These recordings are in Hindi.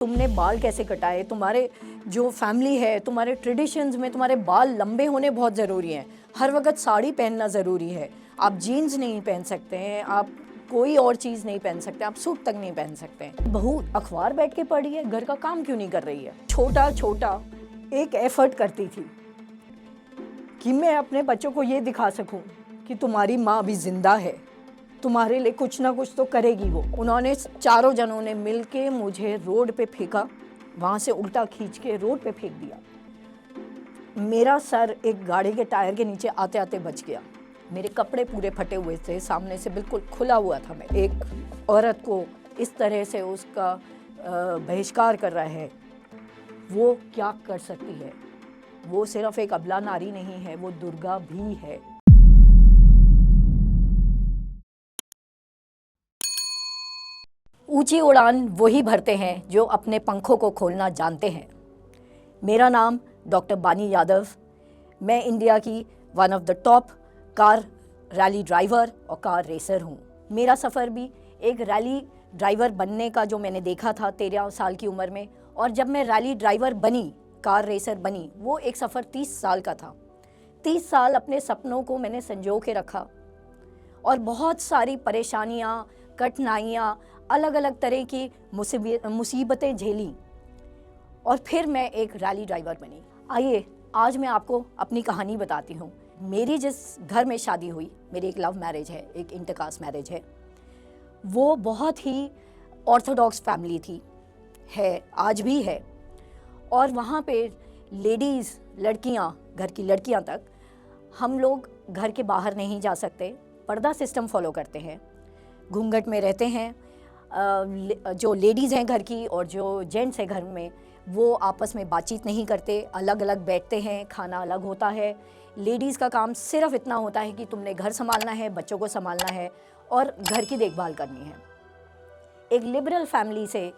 तुमने बाल कैसे कटाए, तुम्हारे जो फैमिली है, तुम्हारे ट्रेडिशंस में तुम्हारे बाल लंबे होने बहुत ज़रूरी हैं। हर वक्त साड़ी पहनना ज़रूरी है। आप जीन्स नहीं पहन सकते हैं, आप कोई और चीज़ नहीं पहन सकते, आप सूट तक नहीं पहन सकते हैं। बहू अखबार बैठ के पढ़ी है, घर का काम क्यों नहीं कर रही है? छोटा छोटा एक एफर्ट करती थी कि मैं अपने बच्चों को ये दिखा सकूं कि तुम्हारी माँ अभी जिंदा है, तुम्हारे लिए कुछ ना कुछ तो करेगी वो। उन्होंने चारों जनों ने मिलके मुझे रोड पे फेंका, वहाँ से उल्टा खींच के रोड पे फेंक दिया। मेरा सर एक गाड़ी के टायर के नीचे आते आते बच गया। मेरे कपड़े पूरे फटे हुए थे, सामने से बिल्कुल खुला हुआ था। मैं एक औरत को इस तरह से उसका बहिष्कार कर रहा है, वो क्या कर सकती है? वो सिर्फ एक अबला नारी नहीं है, वो दुर्गा भी है। ऊंची उड़ान वही भरते हैं जो अपने पंखों को खोलना जानते हैं। मेरा नाम डॉक्टर बानी यादव। मैं इंडिया की one of the top car rally driver और कार रेसर हूँ। मेरा सफ़र भी एक रैली ड्राइवर बनने का जो मैंने देखा था 13 साल की उम्र में, और जब मैं रैली ड्राइवर बनी, कार रेसर बनी, वो एक सफ़र 30 साल का था। 30 साल अपने सपनों को मैंने संजो के रखा और बहुत सारी परेशानियाँ, कठिनाइयाँ, अलग अलग तरह की मुसीबतें झेली और फिर मैं एक रैली ड्राइवर बनी। आइए आज मैं आपको अपनी कहानी बताती हूँ। मेरी जिस घर में शादी हुई, मेरी एक लव मैरिज है, एक इंटरकास्ट मैरिज है, वो बहुत ही ऑर्थोडॉक्स फैमिली थी, है, आज भी है। और वहाँ पे लेडीज़, लड़कियाँ, घर की लड़कियाँ तक, हम लोग घर के बाहर नहीं जा सकते, पर्दा सिस्टम फॉलो करते हैं, घूंघट में रहते हैं। जो लेडीज़ हैं घर की और जो जेंट्स हैं घर में, वो आपस में बातचीत नहीं करते, अलग अलग बैठते हैं, खाना अलग होता है। लेडीज़ का काम सिर्फ इतना होता है कि तुमने घर संभालना है, बच्चों को संभालना है और घर की देखभाल करनी है। एक लिबरल फैमिली से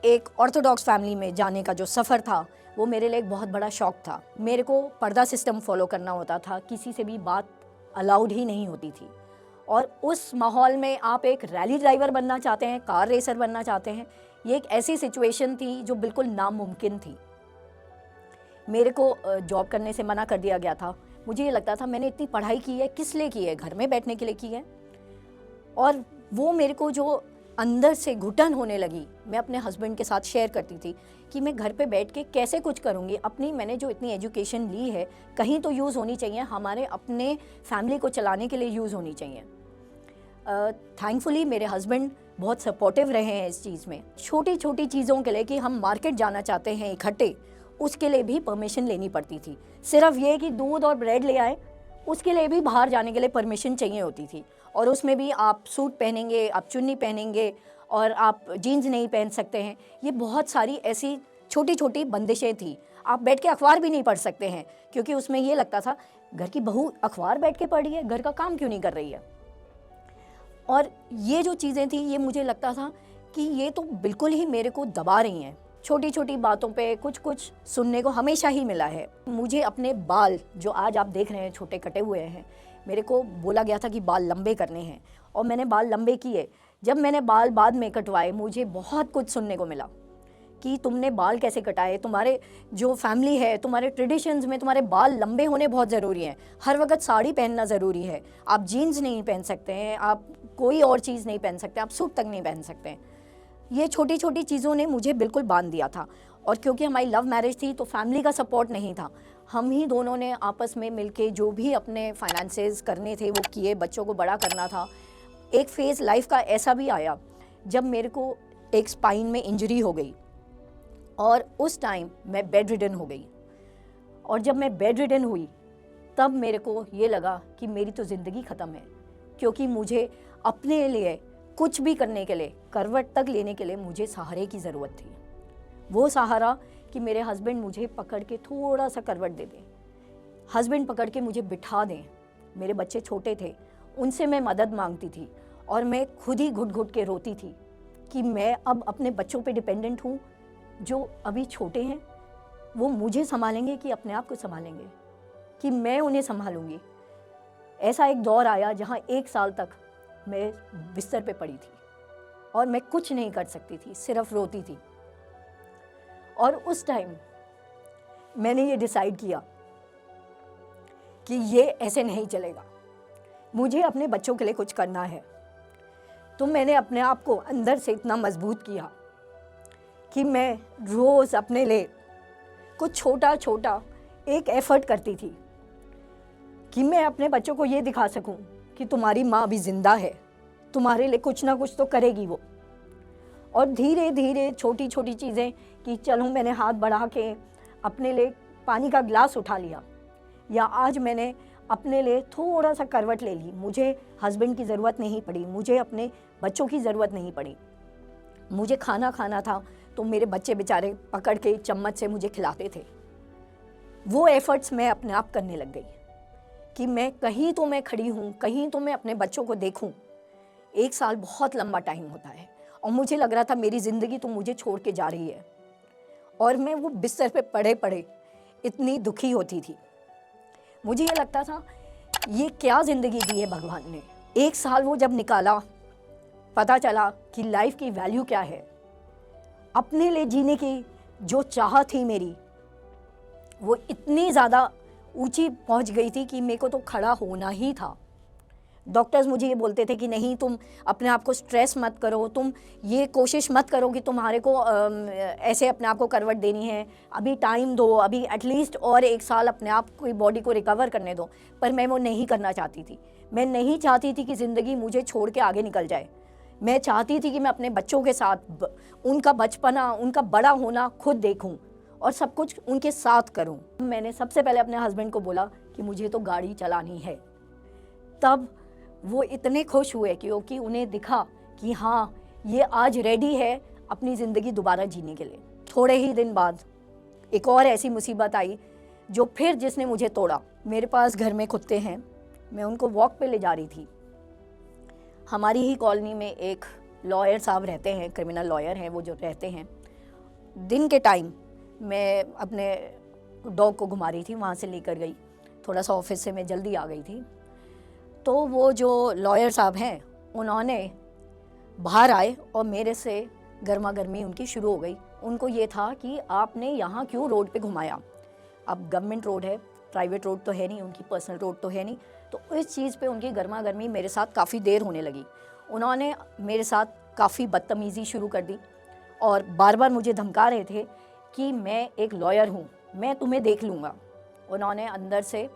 एक ऑर्थोडॉक्स फैमिली में जाने का जो सफ़र था, वो मेरे लिए एक बहुत बड़ा शौक़ था। मेरे को पर्दा सिस्टम फॉलो करना होता था, किसी से भी बात अलाउड ही नहीं होती थी। और उस माहौल में आप एक रैली ड्राइवर बनना चाहते हैं, कार रेसर बनना चाहते हैं, ये एक ऐसी सिचुएशन थी जो बिल्कुल नामुमकिन थी। मेरे को जॉब करने से मना कर दिया गया था। मुझे ये लगता था मैंने इतनी पढ़ाई की है, किस लिए की है? घर में बैठने के लिए की है। और वो मेरे को जो अंदर से घुटन होने लगी, मैं अपने हस्बैंड के साथ शेयर करती थी कि मैं घर पे बैठ के कैसे कुछ करूँगी। अपनी मैंने जो इतनी एजुकेशन ली है, कहीं तो यूज़ होनी चाहिए, हमारे अपने फैमिली को चलाने के लिए यूज़ होनी चाहिए। थैंकफुली मेरे हस्बैंड बहुत सपोर्टिव रहे हैं इस चीज़ में। छोटी छोटी चीज़ों के लिए कि हम मार्केट जाना चाहते हैं इकट्ठे, उसके लिए भी परमिशन लेनी पड़ती थी। सिर्फ ये कि दूध और ब्रेड ले आए, उसके लिए भी बाहर जाने के लिए परमिशन चाहिए होती थी। और उसमें भी आप सूट पहनेंगे, आप चुन्नी पहनेंगे और आप जीन्स नहीं पहन सकते हैं। ये बहुत सारी ऐसी छोटी छोटी बंदिशें थी। आप बैठ के अखबार भी नहीं पढ़ सकते हैं, क्योंकि उसमें ये लगता था घर की बहू अखबार बैठ के पढ़ रही है, घर का काम क्यों नहीं कर रही है। और ये जो चीज़ें थी, ये मुझे लगता था कि ये तो बिल्कुल ही मेरे को दबा रही हैं। छोटी छोटी बातों पे कुछ कुछ सुनने को हमेशा ही मिला है। मुझे अपने बाल जो आज आप देख रहे हैं छोटे कटे हुए हैं, मेरे को बोला गया था कि बाल लंबे करने हैं और मैंने बाल लंबे किए। जब मैंने बाल बाद में कटवाए, मुझे बहुत कुछ सुनने को मिला कि तुमने बाल कैसे कटाए, तुम्हारे जो फैमिली है, तुम्हारे ट्रेडिशंस में तुम्हारे बाल लंबे होने बहुत ज़रूरी हैं। हर वक्त साड़ी पहनना ज़रूरी है, आप जीन्स नहीं पहन सकते हैं, आप कोई और चीज़ नहीं पहन सकते, आप सूट तक नहीं पहन सकते हैं। ये छोटी छोटी चीज़ों ने मुझे बिल्कुल बांध दिया था। और क्योंकि हमारी लव मैरिज थी तो फैमिली का सपोर्ट नहीं था। हम ही दोनों ने आपस में मिलके जो भी अपने फाइनेंसेस करने थे वो किए, बच्चों को बड़ा करना था। एक फेज़ लाइफ का ऐसा भी आया जब मेरे को एक स्पाइन में इंजरी हो गई और उस टाइम मैं बेड रिडन हो गई। और जब मैं बेड रिडन हुई तब मेरे को ये लगा कि मेरी तो ज़िंदगी ख़त्म है, क्योंकि मुझे अपने लिए कुछ भी करने के लिए, करवट तक लेने के लिए मुझे सहारे की ज़रूरत थी। वो सहारा कि मेरे हस्बैंड मुझे पकड़ के थोड़ा सा करवट दे दें, हस्बैंड पकड़ के मुझे बिठा दें। मेरे बच्चे छोटे थे, उनसे मैं मदद मांगती थी और मैं खुद ही घुट घुट के रोती थी कि मैं अब अपने बच्चों पे डिपेंडेंट हूँ, जो अभी छोटे हैं। वो मुझे संभालेंगे कि अपने आप को संभालेंगे, कि मैं उन्हें संभालूंगी। ऐसा एक दौर आया जहाँ 1 साल तक मैं बिस्तर पे पड़ी थी और मैं कुछ नहीं कर सकती थी, सिर्फ रोती थी। और उस टाइम मैंने ये डिसाइड किया कि ये ऐसे नहीं चलेगा, मुझे अपने बच्चों के लिए कुछ करना है। तो मैंने अपने आप को अंदर से इतना मजबूत किया कि मैं रोज़ अपने लिए कुछ छोटा छोटा एक एफर्ट करती थी कि मैं अपने बच्चों को ये दिखा सकूं कि तुम्हारी माँ भी जिंदा है, तुम्हारे लिए कुछ ना कुछ तो करेगी वो। और धीरे धीरे छोटी छोटी चीज़ें कि चलो मैंने हाथ बढ़ा के अपने लिए पानी का गिलास उठा लिया, या आज मैंने अपने लिए थोड़ा सा करवट ले ली, मुझे हस्बैंड की ज़रूरत नहीं पड़ी, मुझे अपने बच्चों की ज़रूरत नहीं पड़ी। मुझे खाना खाना था तो मेरे बच्चे बेचारे पकड़ के चम्मच से मुझे खिलाते थे। वो एफर्ट्स मैं अपने आप करने लग गई कि मैं कहीं तो मैं खड़ी हूँ, कहीं तो मैं अपने बच्चों को देखूँ। 1 साल बहुत लंबा टाइम होता है और मुझे लग रहा था मेरी ज़िंदगी तो मुझे छोड़ के जा रही है, और मैं वो बिस्तर पे पड़े पड़े इतनी दुखी होती थी। मुझे ये लगता था ये क्या ज़िंदगी दी है भगवान ने। 1 साल वो जब निकाला, पता चला कि लाइफ की वैल्यू क्या है। अपने लिए जीने की जो चाह थी मेरी, वो इतनी ज़्यादा ऊंची पहुंच गई थी कि मेरे को तो खड़ा होना ही था। डॉक्टर्स मुझे ये बोलते थे कि नहीं, तुम अपने आप को स्ट्रेस मत करो, तुम ये कोशिश मत करो कि तुम्हारे को ऐसे अपने आप को करवट देनी है, अभी टाइम दो, अभी एटलीस्ट और 1 साल अपने आप को, बॉडी को रिकवर करने दो। पर मैं वो नहीं करना चाहती थी। मैं नहीं चाहती थी कि ज़िंदगी मुझे छोड़ के आगे निकल जाए। मैं चाहती थी कि मैं अपने बच्चों के साथ उनका बचपना, उनका बड़ा होना खुद देखूं और सब कुछ उनके साथ करूं। मैंने सबसे पहले अपने हस्बैंड को बोला कि मुझे तो गाड़ी चलानी है। तब वो इतने खुश हुए क्योंकि उन्हें दिखा कि हाँ, ये आज रेडी है अपनी ज़िंदगी दोबारा जीने के लिए। थोड़े ही दिन बाद एक और ऐसी मुसीबत आई जो फिर जिसने मुझे तोड़ा। मेरे पास घर में कुत्ते हैं, मैं उनको वॉक पे ले जा रही थी। हमारी ही कॉलोनी में एक लॉयर साहब रहते हैं, क्रिमिनल लॉयर हैं वो जो रहते हैं। दिन के टाइम मैं अपने डॉग को घुमा रही थी, वहाँ से लेकर गई, थोड़ा सा ऑफिस से मैं जल्दी आ गई थी। तो वो जो लॉयर साहब हैं उन्होंने बाहर आए और मेरे से गर्मा गर्मी उनकी शुरू हो गई। उनको ये था कि आपने यहाँ क्यों रोड पे घुमाया। अब गवर्नमेंट रोड है, प्राइवेट रोड तो है नहीं, उनकी पर्सनल रोड तो है नहीं। तो इस चीज़ पे उनकी गर्मा गर्मी मेरे साथ काफ़ी देर होने लगी। उन्होंने मेरे साथ काफ़ी बदतमीज़ी शुरू कर दी और बार बार मुझे धमका रहे थे कि मैं एक लॉयर हूँ, मैं तुम्हें देख लूँगा। उन्होंने अंदर से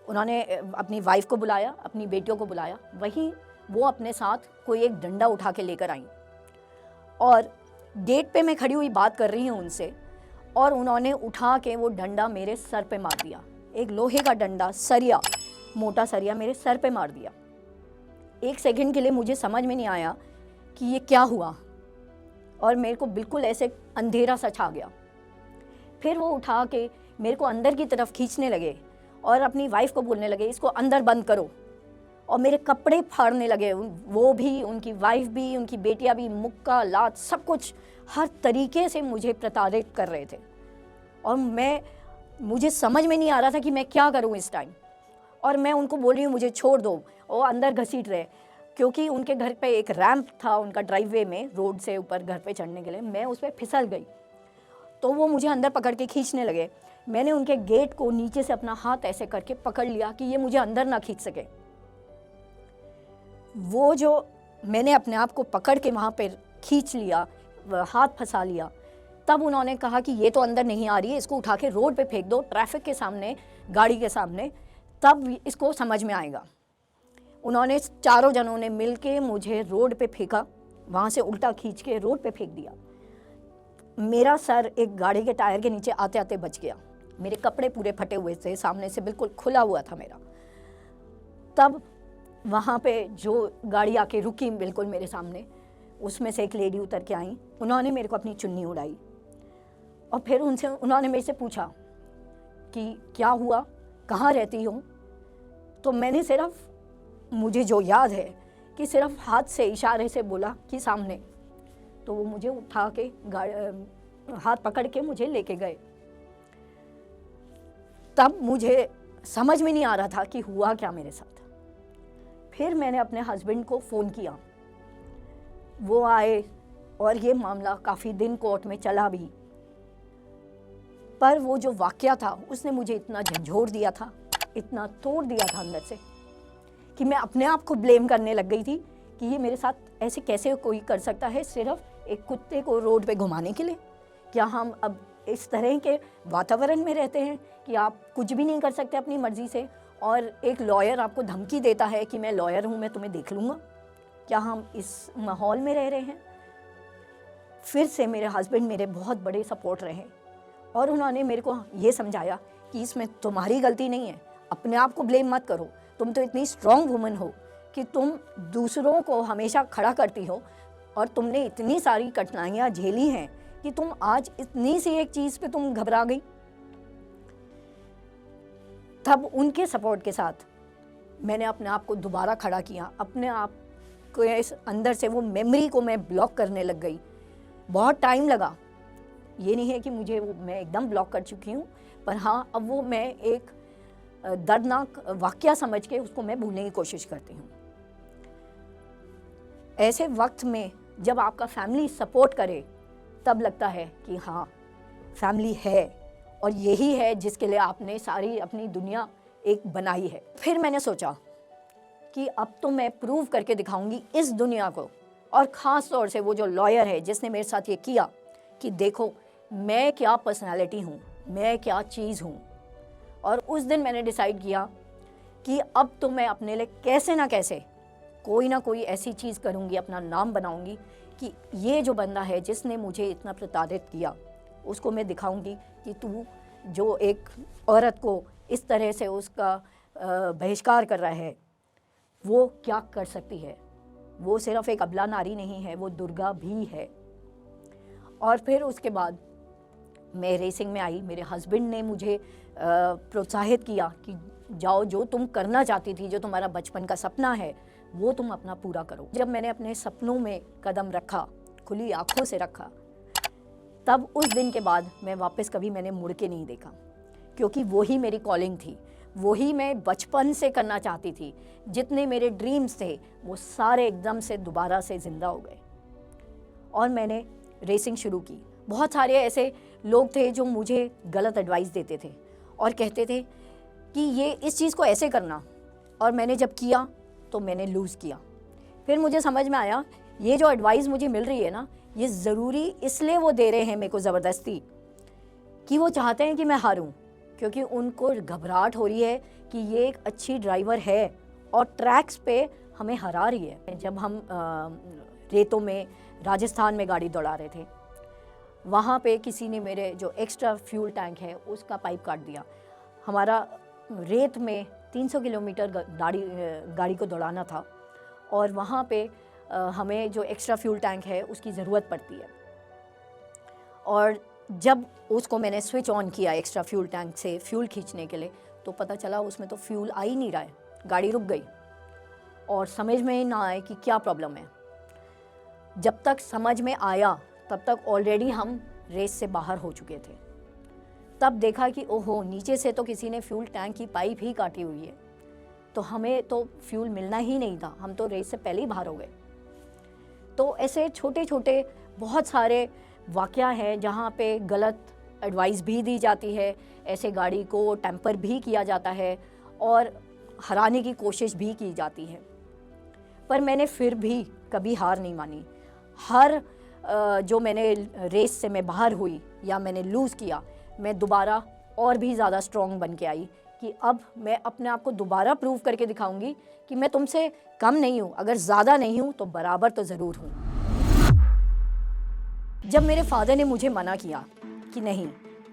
अपनी वाइफ को बुलाया, अपनी बेटियों को बुलाया। वहीं वो अपने साथ कोई एक डंडा उठा के लेकर आई और गेट पे मैं खड़ी हुई बात कर रही हूँ उनसे, और उन्होंने उठा के वो डंडा मेरे सर पे मार दिया। एक लोहे का डंडा, सरिया, मोटा सरिया मेरे सर पे मार दिया। 1 सेकंड के लिए मुझे समझ में नहीं आया कि ये क्या हुआ, और मेरे को बिल्कुल ऐसे अंधेरा सा छा गया। फिर वो उठा के मेरे को अंदर की तरफ खींचने लगे और अपनी वाइफ को बोलने लगे इसको अंदर बंद करो, और मेरे कपड़े फाड़ने लगे। वो भी, उनकी वाइफ भी, उनकी बेटियां भी, मुक्का लात सब कुछ हर तरीके से मुझे प्रताड़ित कर रहे थे। और मुझे समझ में नहीं आ रहा था कि मैं क्या करूं इस टाइम। और मैं उनको बोल रही हूँ मुझे छोड़ दो, और अंदर घसीट रहे, क्योंकि उनके घर पे एक रैंप था उनका ड्राइववे में, रोड से ऊपर घर पे चढ़ने के लिए। मैं उस पर फिसल गई तो वो मुझे अंदर पकड़ के खींचने लगे। मैंने उनके गेट को नीचे से अपना हाथ ऐसे करके पकड़ लिया कि ये मुझे अंदर ना खींच सके। वो जो मैंने अपने आप को पकड़ के वहाँ पे खींच लिया, हाथ फंसा लिया, तब उन्होंने कहा कि ये तो अंदर नहीं आ रही है, इसको उठा के रोड पे फेंक दो, ट्रैफिक के सामने, गाड़ी के सामने, तब इसको समझ में आएगा। उन्होंने चारों जनों ने मिल के मुझे रोड पे फेंका, वहाँ से उल्टा खींच के रोड पे फेंक दिया। मेरा सर एक गाड़ी के टायर के नीचे आते आते बच गया। मेरे कपड़े पूरे फटे हुए थे, सामने से बिल्कुल खुला हुआ था मेरा। तब वहाँ पे जो गाड़ी आके रुकी बिल्कुल मेरे सामने, उसमें से एक लेडी उतर के आई। उन्होंने मेरे को अपनी चुन्नी उड़ाई और फिर उन्होंने मेरे से पूछा कि क्या हुआ, कहाँ रहती हो। तो मैंने सिर्फ, मुझे जो याद है कि सिर्फ हाथ से इशारे से बोला कि सामने। तो वो मुझे उठा के हाथ पकड़ के मुझे लेके गए। तब मुझे समझ में नहीं आ रहा था कि हुआ क्या मेरे साथ। फिर मैंने अपने हस्बैंड को फ़ोन किया, वो आए और ये मामला काफ़ी दिन कोर्ट में चला भी। पर वो जो वाक़या था उसने मुझे इतना झंझोड़ दिया था, इतना तोड़ दिया था अंदर से कि मैं अपने आप को ब्लेम करने लग गई थी कि ये मेरे साथ ऐसे कैसे कोई कर सकता है सिर्फ एक कुत्ते को रोड पे घुमाने के लिए। क्या हम अब इस तरह के वातावरण में रहते हैं कि आप कुछ भी नहीं कर सकते अपनी मर्ज़ी से, और एक लॉयर आपको धमकी देता है कि मैं लॉयर हूँ, मैं तुम्हें देख लूँगा। क्या हम इस माहौल में रह रहे हैं? फिर से मेरे हस्बैंड मेरे बहुत बड़े सपोर्ट रहे और उन्होंने मेरे को ये समझाया कि इसमें तुम्हारी गलती नहीं है, अपने आप को ब्लेम मत करो, तुम तो इतनी स्ट्रॉन्ग वुमन हो कि तुम दूसरों को हमेशा खड़ा करती हो और तुमने इतनी सारी कठिनाइयाँ झेली हैं कि तुम आज इतनी सी एक चीज़ पे तुम घबरा गई। तब उनके सपोर्ट के साथ मैंने अपने आप को दोबारा खड़ा किया, अपने आप को इस अंदर से वो मेमोरी को मैं ब्लॉक करने लग गई। बहुत टाइम लगा, ये नहीं है कि मैं एकदम ब्लॉक कर चुकी हूँ, पर हाँ अब वो मैं एक दर्दनाक वाक़या समझ के उसको मैं भूलने की कोशिश करती हूँ। ऐसे वक्त में जब आपका फैमिली सपोर्ट करे तब लगता है कि हाँ फैमिली है और यही है जिसके लिए आपने सारी अपनी दुनिया एक बनाई है। फिर मैंने सोचा कि अब तो मैं प्रूव करके दिखाऊंगी इस दुनिया को, और ख़ास तौर से वो जो लॉयर है जिसने मेरे साथ ये किया, कि देखो मैं क्या पर्सनालिटी हूँ, मैं क्या चीज़ हूँ। और उस दिन मैंने डिसाइड किया कि अब तो मैं अपने लिए कैसे ना कैसे कोई ना कोई ऐसी चीज़ करूँगी, अपना नाम बनाऊँगी कि ये जो बंदा है जिसने मुझे इतना प्रताड़ित किया उसको मैं दिखाऊँगी कि तू जो एक औरत को इस तरह से उसका बहिष्कार कर रहा है वो क्या कर सकती है। वो सिर्फ एक अबला नारी नहीं है, वो दुर्गा भी है। और फिर उसके बाद मैं रेसिंग में आई। मेरे हस्बैंड ने मुझे प्रोत्साहित किया कि जाओ, जो तुम करना चाहती थी, जो तुम्हारा बचपन का सपना है वो तुम अपना पूरा करो। जब मैंने अपने सपनों में कदम रखा, खुली आंखों से रखा, तब उस दिन के बाद मैं वापस कभी मैंने मुड़ के नहीं देखा, क्योंकि वही मेरी कॉलिंग थी, वही मैं बचपन से करना चाहती थी। जितने मेरे ड्रीम्स थे वो सारे एकदम से दोबारा से ज़िंदा हो गए और मैंने रेसिंग शुरू की। बहुत सारे ऐसे लोग थे जो मुझे गलत एडवाइस देते थे और कहते थे कि ये इस चीज़ को ऐसे करना, और मैंने जब किया तो मैंने लूज़ किया। फिर मुझे समझ में आया ये जो एडवाइस मुझे मिल रही है ना, ये ज़रूरी इसलिए वो दे रहे हैं मेरे को ज़बरदस्ती, कि वो चाहते हैं कि मैं हारूं, क्योंकि उनको घबराहट हो रही है कि ये एक अच्छी ड्राइवर है और ट्रैक्स पे हमें हरा रही है। जब हम रेतों में राजस्थान में गाड़ी दौड़ा रहे थे, वहाँ पे किसी ने मेरे जो एक्स्ट्रा फ्यूल टैंक है उसका पाइप काट दिया। हमारा रेत में 300 किलोमीटर गाड़ी को दौड़ाना था और वहाँ पे हमें जो एक्स्ट्रा फ्यूल टैंक है उसकी ज़रूरत पड़ती है। और जब उसको मैंने स्विच ऑन किया एक्स्ट्रा फ्यूल टैंक से फ्यूल खींचने के लिए, तो पता चला उसमें तो फ्यूल आ ही नहीं रहा है। गाड़ी रुक गई और समझ में ना आए कि क्या प्रॉब्लम है। जब तक समझ में आया तब तक ऑलरेडी हम रेस से बाहर हो चुके थे। तब देखा कि ओहो, नीचे से तो किसी ने फ्यूल टैंक की पाइप ही काटी हुई है, तो हमें तो फ्यूल मिलना ही नहीं था, हम तो रेस से पहले ही बाहर हो गए। तो ऐसे छोटे छोटे बहुत सारे वाक़या हैं जहाँ पे गलत एडवाइस भी दी जाती है, ऐसे गाड़ी को टेम्पर भी किया जाता है और हराने की कोशिश भी की जाती है। पर मैंने फिर भी कभी हार नहीं मानी। हर जो मैंने रेस से मैं बाहर हुई या मैंने लूज़ किया, मैं दोबारा और भी ज़्यादा स्ट्रॉन्ग बन के आई कि अब मैं अपने आप को दोबारा प्रूव करके दिखाऊंगी कि मैं तुमसे कम नहीं हूँ, अगर ज़्यादा नहीं हूँ तो बराबर तो ज़रूर हूँ। जब मेरे फादर ने मुझे मना किया कि नहीं,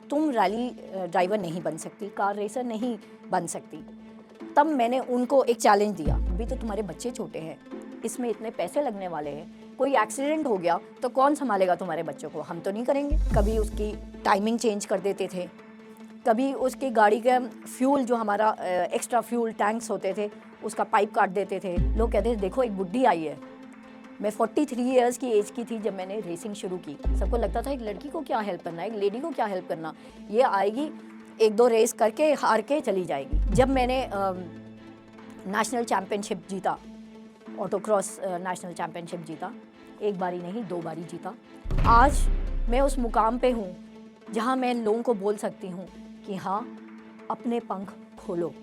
तुम रैली ड्राइवर नहीं बन सकती, कार रेसर नहीं बन सकती, तब मैंने उनको एक चैलेंज दिया। अभी तो तुम्हारे बच्चे छोटे हैं, इसमें इतने पैसे लगने वाले हैं, कोई एक्सीडेंट हो गया तो कौन संभालेगा तुम्हारे बच्चों को, हम तो नहीं करेंगे। कभी उसकी टाइमिंग चेंज कर देते थे, कभी उसकी गाड़ी का फ्यूल जो हमारा एक्स्ट्रा फ्यूल टैंक्स होते थे उसका पाइप काट देते थे। लोग कहते थे देखो एक बुड्ढी आई है। मैं 43 इयर्स की एज की थी जब मैंने रेसिंग शुरू की। सबको लगता था एक लड़की को क्या हेल्प करना, एक लेडी को क्या हेल्प करना, ये आएगी एक दो रेस करके हार के चली जाएगी। जब मैंने नेशनल चैम्पियनशिप जीता, ऑटोक्रॉस नेशनल चैम्पियनशिप जीता, एक बारी नहीं 2 बारी जीता। आज मैं उस मुकाम पे हूँ जहां मैं लोगों को बोल सकती हूं कि हाँ, अपने पंख खोलो।